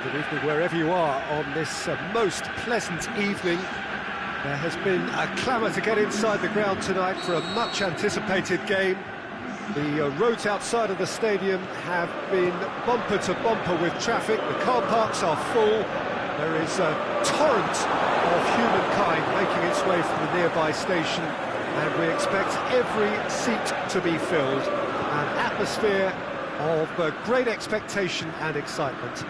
Good evening wherever you are on this most pleasant evening. There has been a clamour to get inside the ground tonight for a much-anticipated game. The roads outside of the stadium have been bumper to bumper with traffic. The car parks are full. There is a torrent of humankind making its way from the nearby station, and we expect every seat to be filled. An atmosphere of great expectation and excitement.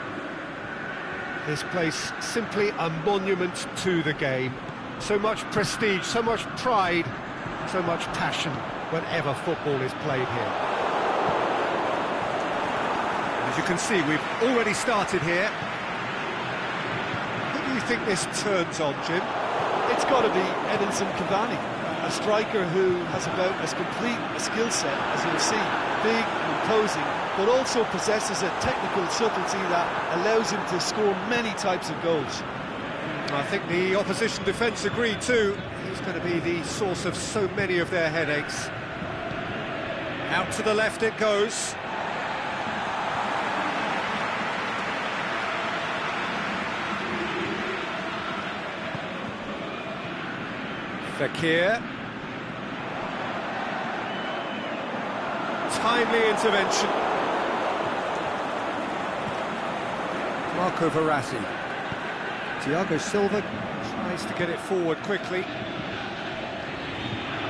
This place simply a monument to the game. So much prestige, so much pride, so much passion whenever football is played here. As you can see, we've already started here. Who do you think this turns on, Jim? It's got to be Edinson Cavani, a striker who has about as complete a skill set as you'll see. Big and imposing, but also possesses a technical subtlety that allows him to score many types of goals. I think the opposition defence agree too. He's going to be the source of so many of their headaches. Out to the left it goes. Fekir. Timely intervention. Marco Verratti. Thiago Silva tries to get it forward quickly.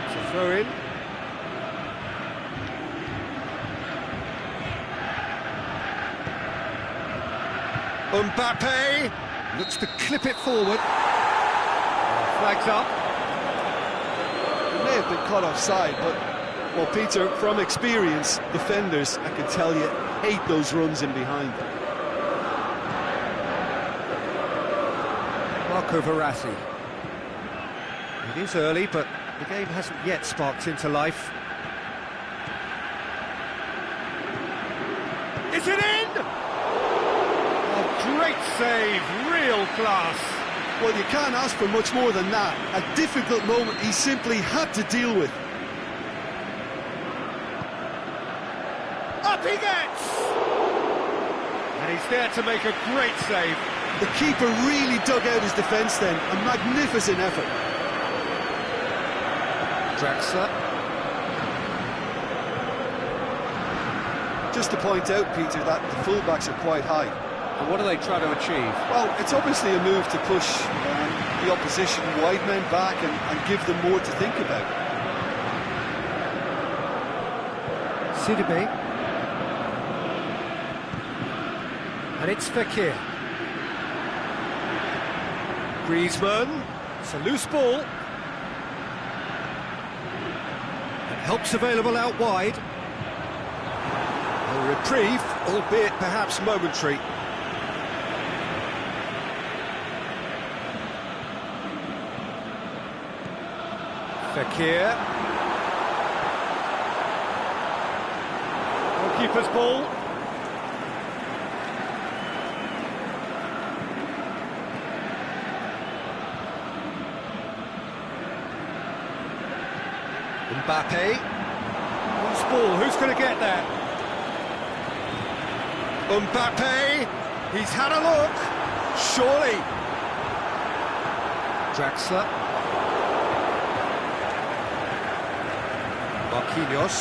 It's a throw in. Mbappe looks to clip it forward. Flags up. It may have been caught offside, but, well, Peter, from experience, defenders, I can tell you, hate those runs in behind. Marco Verratti. It is early, but the game hasn't yet sparked into life. Is it in? A great save, real class. Well, you can't ask for much more than that. A difficult moment he simply had to deal with. Up he gets! And he's there to make a great save. The keeper really dug out his defence then. A magnificent effort. Draxler. Just to point out, Peter, that the fullbacks are quite high. And what do they try to achieve? Well, it's obviously a move to push the opposition wide men back and give them more to think about. Tebes. And it's Fekir. Griezmann, it's a loose ball. And help's available out wide. A reprieve, albeit perhaps momentary. Fekir. Goalkeeper's ball. Mbappe. Loose ball, who's going to get that? Mbappe, he's had a look, surely. Draxler. Marquinhos.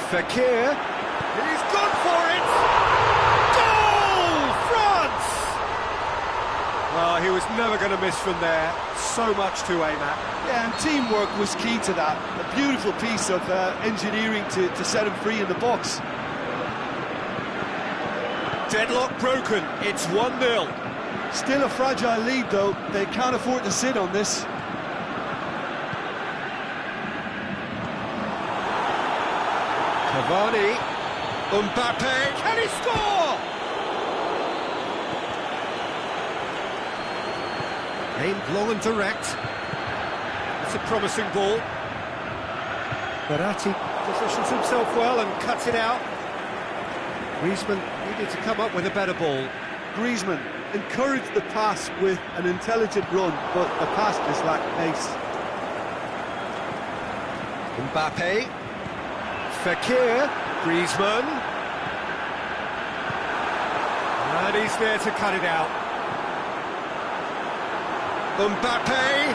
Fekir, and he's gone for it! Goal! France! Well, he was never going to miss from there. So much to aim at. Yeah, and teamwork was key to that. A beautiful piece of engineering to set him free in the box. Deadlock broken, it's 1-0. Still a fragile lead, though. They can't afford to sit on this. Cavani. Mbappe, can he score? Aimed long and direct. It's a promising ball. Verratti positions himself well and cuts it out. Griezmann needed to come up with a better ball. Griezmann encouraged the pass with an intelligent run, but the pass just lacked pace. Mbappe. Fekir. Griezmann. And he's there to cut it out. Mbappe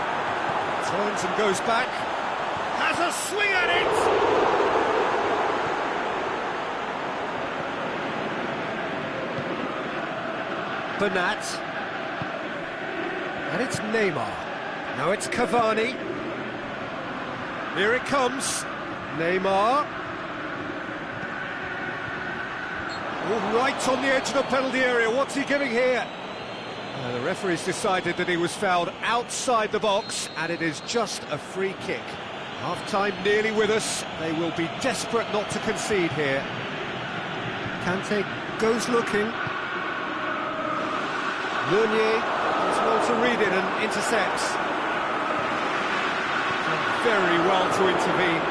turns and goes back. Has a swing at it! Bernat. And it's Neymar. Now it's Cavani. Here it comes. Neymar. Oh, right on the edge of the penalty area. What's he giving here? The referee's decided that he was fouled outside the box, and it is just a free kick. Half-time nearly with us. They will be desperate not to concede here. Kante goes looking. Meunier does well to read it and intercepts. Done very well to intervene.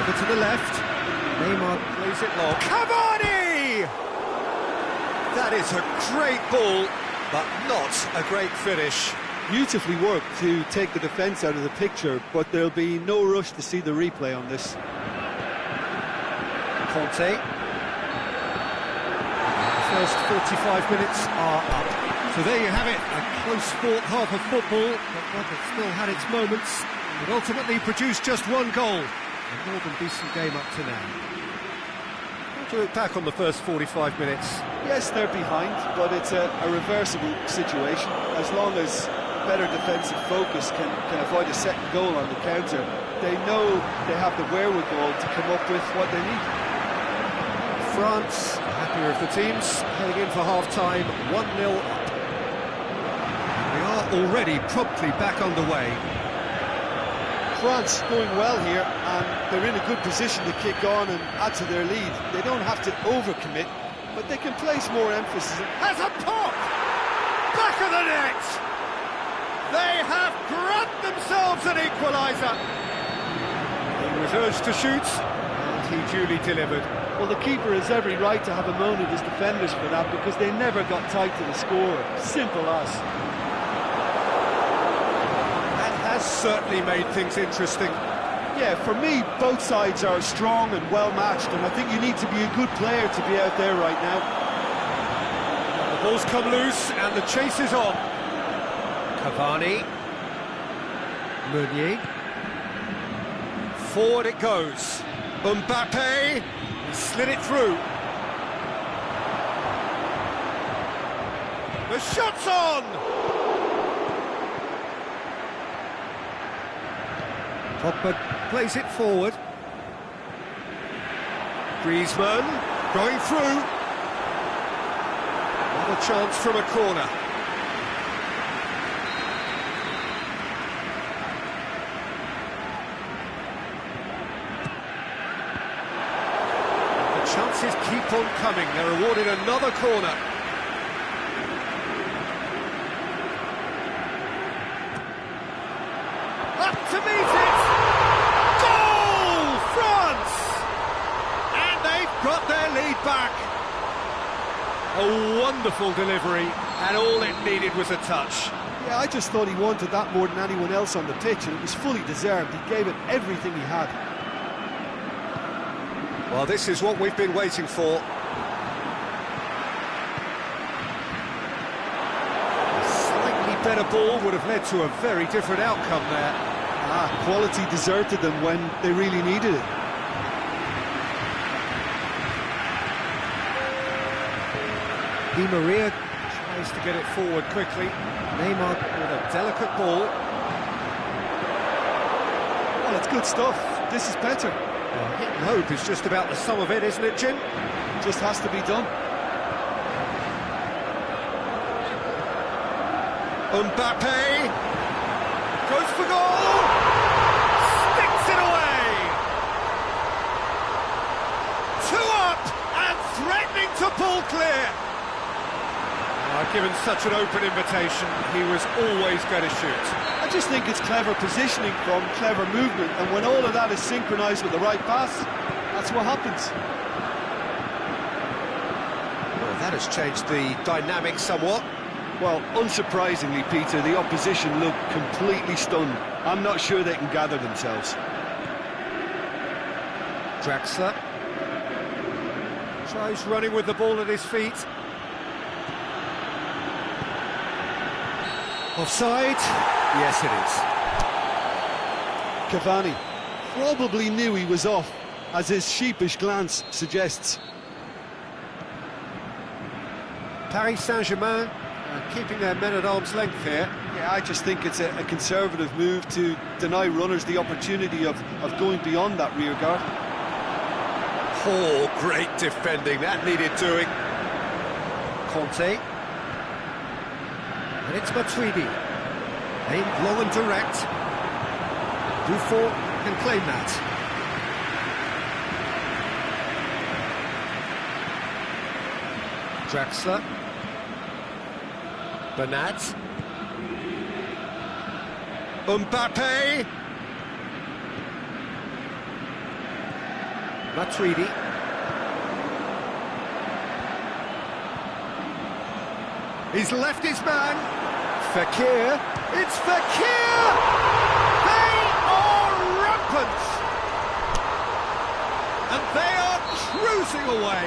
Over to the left. Neymar plays it long. Cavani! That is a great ball, but not a great finish. Beautifully worked to take the defence out of the picture, but there'll be no rush to see the replay on this. Conte. The first 45 minutes are up. So there you have it, a close-fought half of football, but one that still had its moments. It ultimately produced just one goal. A more than decent game up to now. How do you look back on the first 45 minutes? Yes, they're behind, but it's a reversible situation. As long as better defensive focus can avoid a second goal on the counter, they know they have the wherewithal to come up with what they need. France, the happier of the teams, heading in for half-time, 1-0 up. We are already promptly back underway. France going well here, and they're in a good position to kick on and add to their lead. They don't have to overcommit, but they can place more emphasis. Has a pop! Back of the net! They have grabbed themselves an equaliser. He was urged to shoot, and he duly delivered. Well, the keeper has every right to have a moan at his defenders for that, because they never got tight to the score. Simple as. That has certainly made things interesting. Yeah, for me, both sides are strong and well-matched, and I think you need to be a good player to be out there right now. The ball's come loose, and the chase is on. Cavani. Meunier. Forward it goes. Mbappe. He slid it through. The shot's on! Pogba plays it forward. Griezmann going through. Another chance from a corner. The chances keep on coming. They're awarded another corner. Up to meet it! Goal! France! And they've got their lead back. A wonderful delivery, and all it needed was a touch. Yeah, I just thought he wanted that more than anyone else on the pitch, and it was fully deserved. He gave it everything he had. Well, this is what we've been waiting for. A slightly better ball would have led to a very different outcome there. Quality deserted them when they really needed it. Di Maria tries to get it forward quickly. Neymar with a delicate ball. Well, it's good stuff. This is better. Well, hit and hope is just about the sum of it, isn't it, Jim? Just has to be done. Mbappe goes for goal. Sticks it away. 2 up and threatening to pull clear. Given such an open invitation, he was always going to shoot. I just think it's clever positioning from clever movement, and when all of that is synchronised with the right pass, that's what happens. Well, that has changed the dynamic somewhat. Well, unsurprisingly, Peter, the opposition look completely stunned. I'm not sure they can gather themselves. Draxler tries running with the ball at his feet. Offside? Yes, it is. Cavani probably knew he was off, as his sheepish glance suggests. Paris Saint-Germain keeping their men at arm's length here. Yeah, I just think it's a conservative move to deny runners the opportunity of going beyond that rear guard. Oh, great defending, that needed doing. Conte. And it's Matuidi. Aimed long and direct. Buffon can claim that. Draxler. Bernat. Mbappe. Matuidi. He's left his man. Fekir. It's Fekir! They are rampant! And they are cruising away.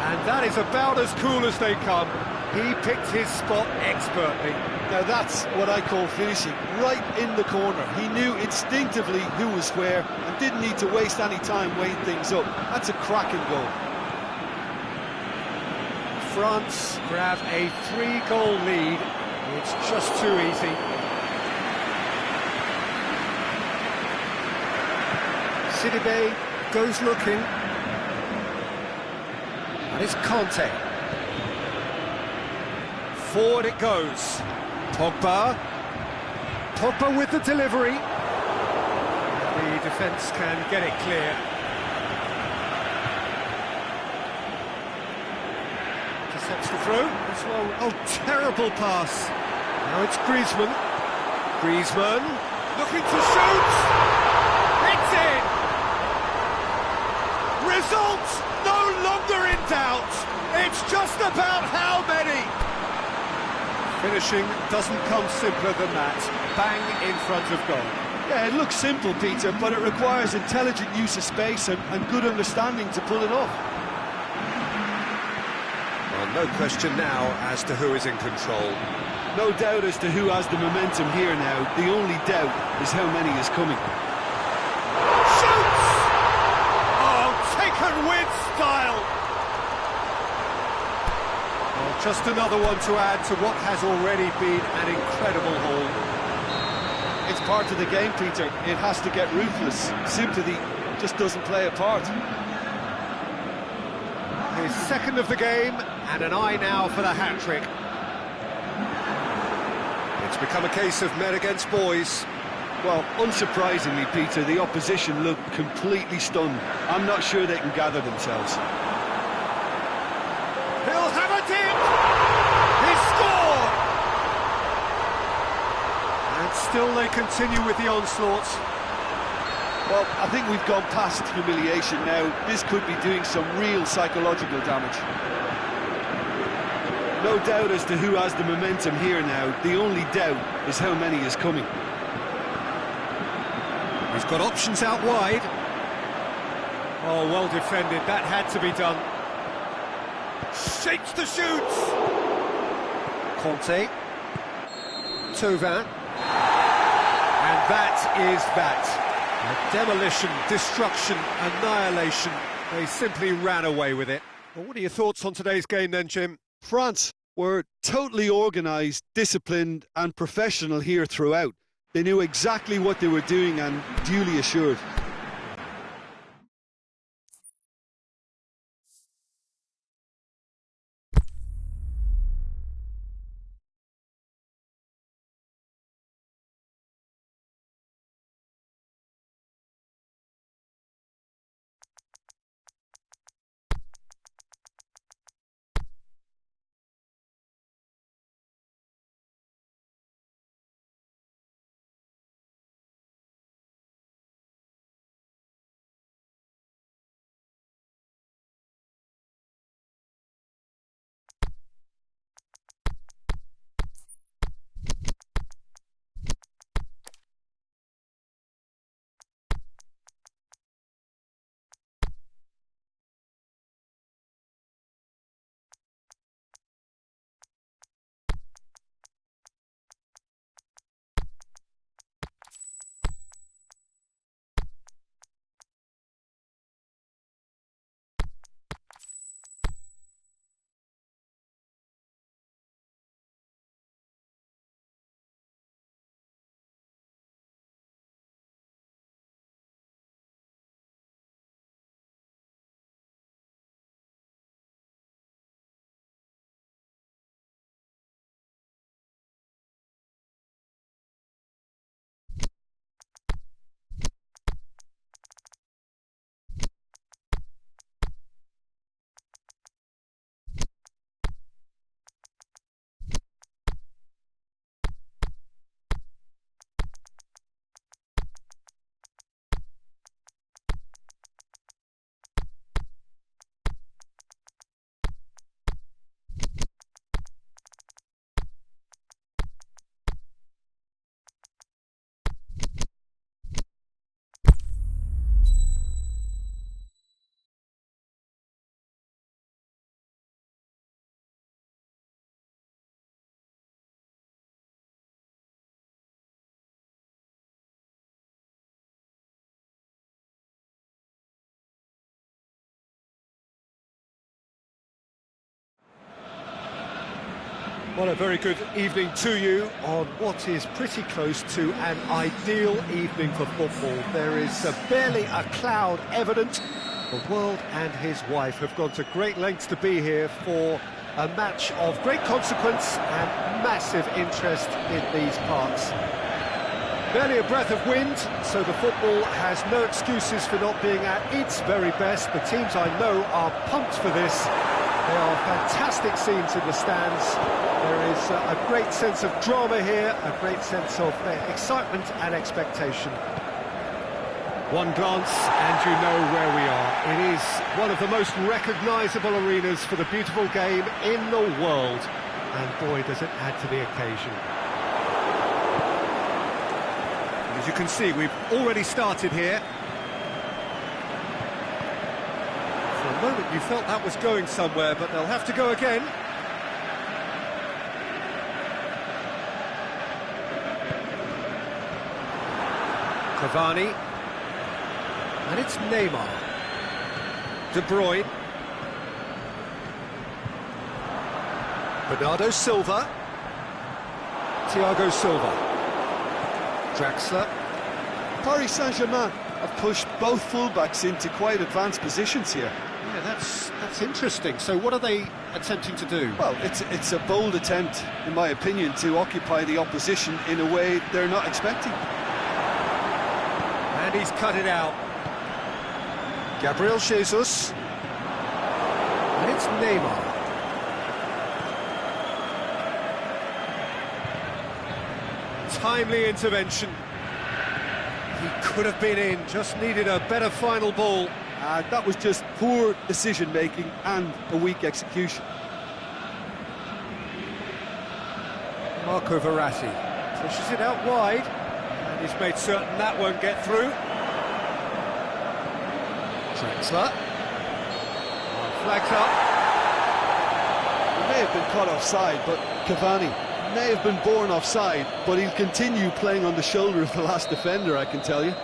And that is about as cool as they come. He picked his spot expertly. Now that's what I call finishing, right in the corner. He knew instinctively who was where and didn't need to waste any time weighing things up. That's a cracking goal. France grab a 3-goal lead. It's just too easy. Sidibe goes looking. And it's Conte. Forward it goes. Pogba. Pogba with the delivery. The defence can get it clear. Intercepts the throw as well. Oh, terrible pass. Now it's Griezmann. Griezmann looking to shoot. It's in. Result no longer in doubt. It's just about how many. Finishing doesn't come simpler than that. Bang in front of goal. Yeah, it looks simple, Peter, but it requires intelligent use of space and good understanding to pull it off. Well, no question now as to who is in control. No doubt as to who has the momentum here now. The only doubt is how many is coming. Shoots! Oh, taken with style! Well, just another one to add to what has already been an incredible haul. It's part of the game, Peter. It has to get ruthless. Sympathy just doesn't play a part. His second of the game, and an eye now for the hat-trick. It's become a case of men against boys. Well, unsurprisingly, Peter, the opposition look completely stunned. I'm not sure they can gather themselves. He'll have it in! He scored! And still they continue with the onslaught. Well, I think we've gone past humiliation now. This could be doing some real psychological damage. No doubt as to who has the momentum here now. The only doubt is how many is coming. He's got options out wide. Oh, well defended. That had to be done. Shakes the shoots. Conte. Thauvin. And that is that. Demolition, destruction, annihilation. They simply ran away with it. Well, what are your thoughts on today's game then, Jim? France were totally organised, disciplined and professional here throughout. They knew exactly what they were doing and duly assured. Well, a very good evening to you on what is pretty close to an ideal evening for football. There is barely a cloud evident. The world and his wife have gone to great lengths to be here for a match of great consequence and massive interest in these parts. Barely a breath of wind, so the football has no excuses for not being at its very best. The teams I know are pumped for this. There are fantastic scenes in the stands. There is a great sense of drama here, a great sense of excitement and expectation. One glance and you know where we are. It is one of the most recognisable arenas for the beautiful game in the world. And boy, does it add to the occasion. And as you can see, we've already started here. For a moment you felt that was going somewhere, but they'll have to go again. Cavani. And it's Neymar. De Bruyne. Bernardo Silva. Thiago Silva. Draxler. Paris Saint-Germain have pushed both fullbacks into quite advanced positions here. Yeah, that's interesting. So what are they attempting to do? Well, it's a bold attempt, in my opinion, to occupy the opposition in a way they're not expecting. And he's cut it out. Gabriel Jesus. And it's Neymar. Timely intervention. He could have been in, just needed a better final ball. That was just poor decision-making and a weak execution. Marco Verratti pushes it out wide. And he's made certain that won't get through. Draxler. Flags up. He may have been caught offside, but Cavani may have been born offside, but he'll continue playing on the shoulder of the last defender, I can tell you.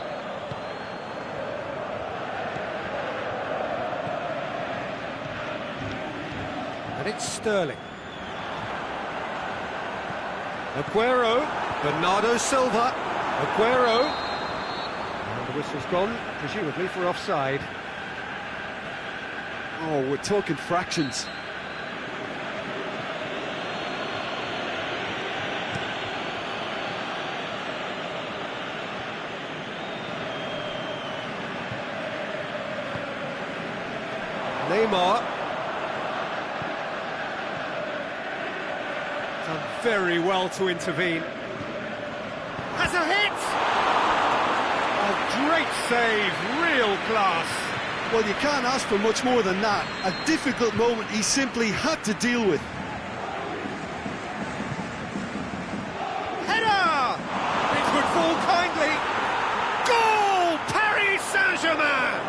And it's Sterling. Aguero. Bernardo Silva. Aguero. And the whistle's gone, presumably for offside. Oh, we're talking fractions. Neymar. Done very well to intervene. Has a hit! A great save, real class. Well, you can't ask for much more than that. A difficult moment he simply had to deal with. Header! It would fall kindly. Goal! Paris Saint-Germain!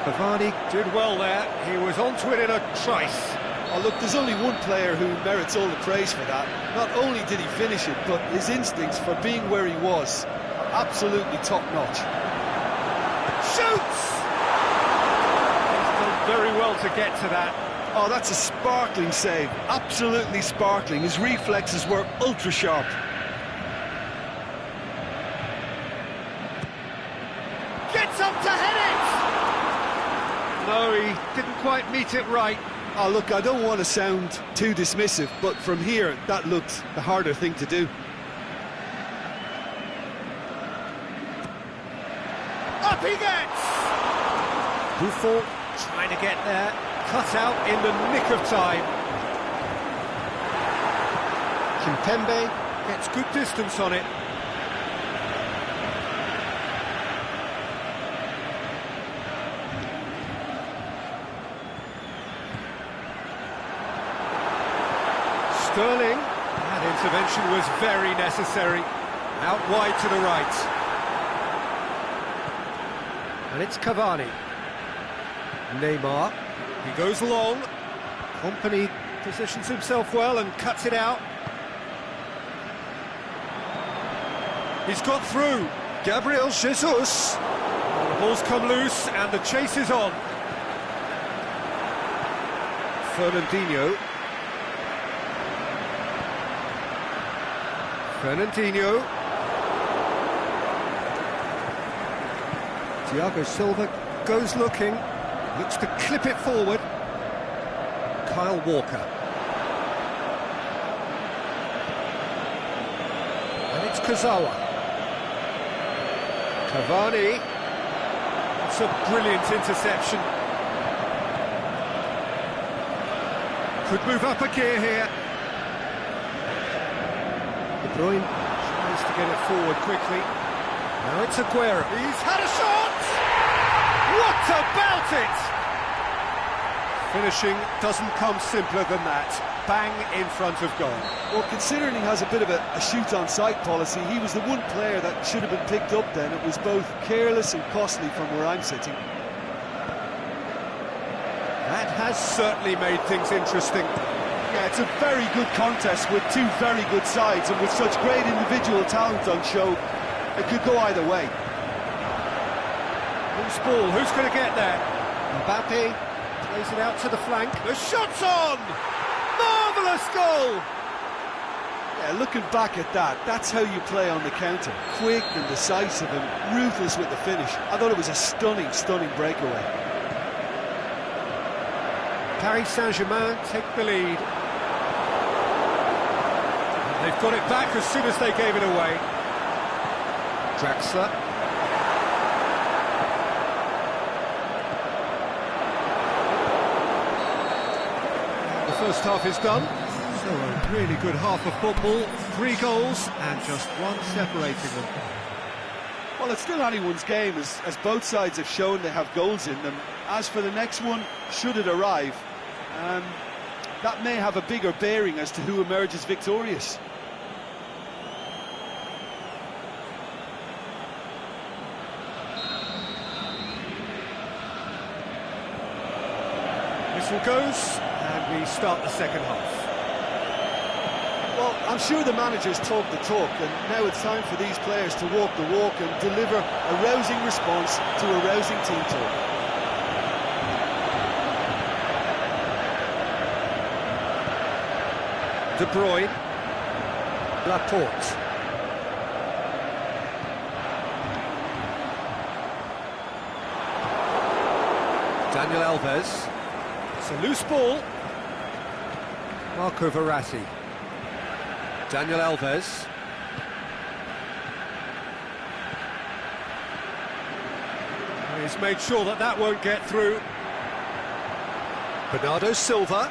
Cavani did well there. He was onto it in a trice. Oh, look, there's only one player who merits all the praise for that. Not only did he finish it, but his instincts for being where he was are absolutely top-notch. Shoots! Very well to get to that. Oh, that's a sparkling save. Absolutely sparkling. His reflexes were ultra-sharp. Gets up to head it! No, he didn't quite meet it right. Oh, look, I don't want to sound too dismissive, but from here, that looked the harder thing to do. Up he gets! Buffon trying to get there, cut out in the nick of time. Kimpembe gets good distance on it. Sterling, that intervention was very necessary. Out wide to the right. And it's Cavani. Neymar, he goes long. Company positions himself well and cuts it out. He's got through. Gabriel Jesus. The ball's come loose and the chase is on. Fernandinho. Fernandinho. Thiago Silva goes looking, looks to clip it forward. Kyle Walker. And it's Kurzawa. Cavani. It's a brilliant interception. Could move up a gear here. De Bruyne tries to get it forward quickly. Now it's Aguero. He's had a shot! What about it? Finishing doesn't come simpler than that. Bang in front of goal. Well, considering he has a bit of a shoot-on-sight policy, he was the one player that should have been picked up then. It was both careless and costly from where I'm sitting. That has certainly made things interesting. Yeah, it's a very good contest with two very good sides, and with such great individual talent on show, it could go either way. Loose ball, who's going to get there? Mbappe plays it out to the flank. The shot's on! Marvellous goal! Yeah, looking back at that, that's how you play on the counter. Quick and decisive and ruthless with the finish. I thought it was a stunning, stunning breakaway. Paris Saint-Germain take the lead. And they've got it back as soon as they gave it away. Draxler. The first half is done. So a really good half of football. 3 goals and just one separating them. Well, it's still anyone's game, as both sides have shown they have goals in them. As for the next one, should it arrive, that may have a bigger bearing as to who emerges victorious. Whistle goes, and we start the second half. Well, I'm sure the managers talk the talk, and now it's time for these players to walk the walk and deliver a rousing response to a rousing team talk. De Bruyne. Laporte. Daniel Alves. It's a loose ball. Marco Verratti. Daniel Alves. He's made sure that that won't get through. Bernardo Silva.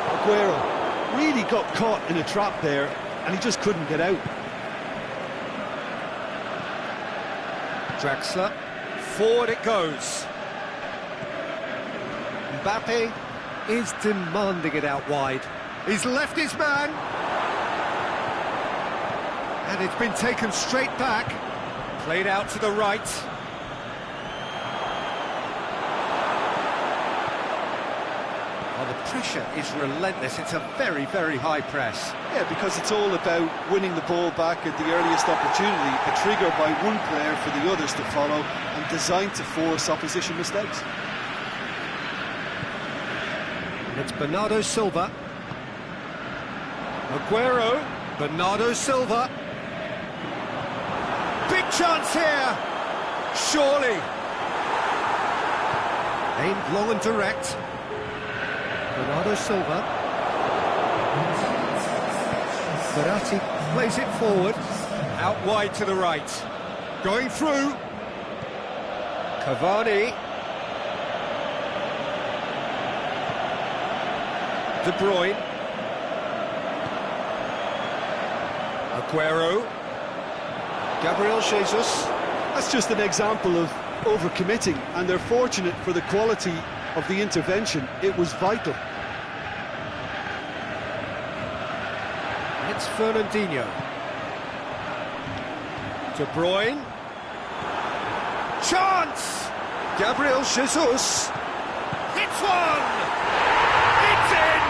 Aguero really got caught in a trap there, and he just couldn't get out. Draxler. Forward it goes. Mbappe is demanding it out wide. He's left his man. And it's been taken straight back. Played out to the right. Well, the pressure is relentless. It's a very, very high press. Yeah, because it's all about winning the ball back at the earliest opportunity, a trigger by one player for the others to follow, and designed to force opposition mistakes. It's Bernardo Silva. Aguero. Bernardo Silva. Big chance here. Surely. Aimed long and direct. Bernardo Silva. Verratti plays it forward. Out wide to the right. Going through. Cavani. De Bruyne. Aguero. Gabriel Jesus. That's just an example of overcommitting, and they're fortunate for the quality of the intervention. It was vital. It's Fernandinho. De Bruyne. Chance! Gabriel Jesus. Hits one! It's in!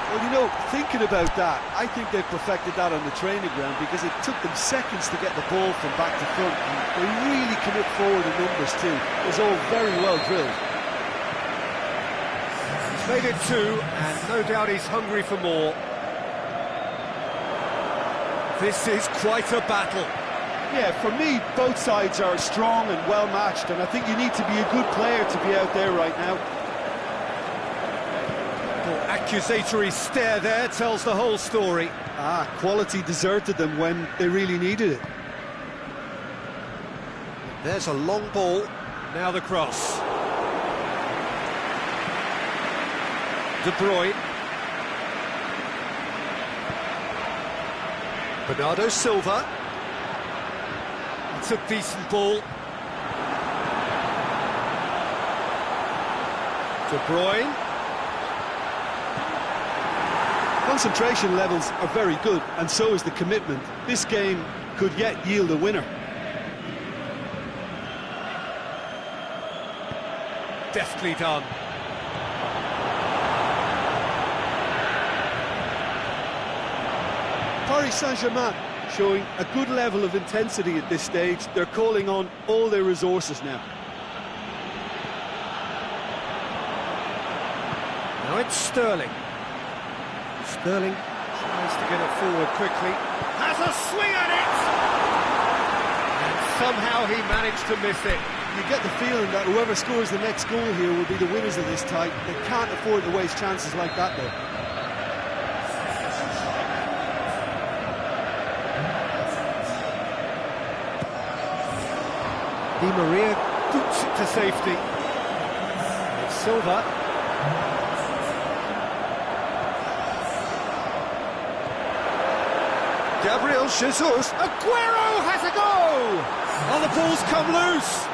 Well, you know, thinking about that, I think they've perfected that on the training ground, because it took them seconds to get the ball from back to front, and they really commit forward in numbers too. It was all very well drilled. Made it 2, and no doubt he's hungry for more. This is quite a battle. Yeah, for me, both sides are strong and well-matched, and I think you need to be a good player to be out there right now. The accusatory stare there tells the whole story. Quality deserted them when they really needed it. There's a long ball. Now the cross. De Bruyne. Bernardo Silva. It's a decent ball. De Bruyne. Concentration levels are very good, and so is the commitment. This game could yet yield a winner. Deftly done. Paris Saint-Germain showing a good level of intensity at this stage. They're calling on all their resources now. Now it's Sterling. Sterling tries to get it forward quickly. Has a swing at it! And somehow he managed to miss it. You get the feeling that whoever scores the next goal here will be the winners of this tie. They can't afford to waste chances like that, though. Di Maria boots it to safety. It's Silva. Gabriel Jesus. Aguero has a go! Oh, the ball's come loose.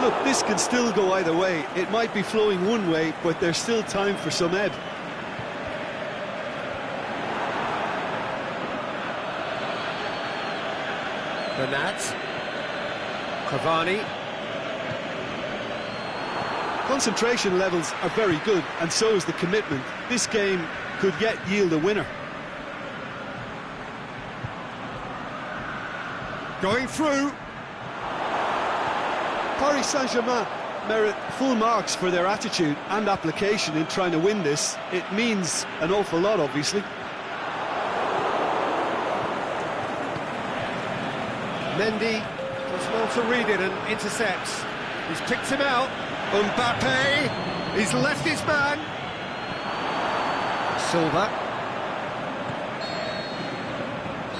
Look, this can still go either way. It might be flowing one way, but there's still time for some ebb. Bernat. Cavani. Concentration levels are very good, and so is the commitment. This game could yet yield a winner. Going through. Paris Saint-Germain merit full marks for their attitude and application in trying to win this. It means an awful lot, obviously. Mendy does well to read it and intercepts. He's picked him out. Mbappe, he's left his man. Silva.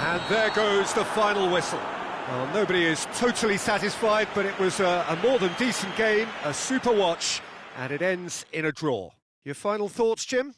And there goes the final whistle. Well, nobody is totally satisfied, but it was a more than decent game, a super watch, and it ends in a draw. Your final thoughts, Jim?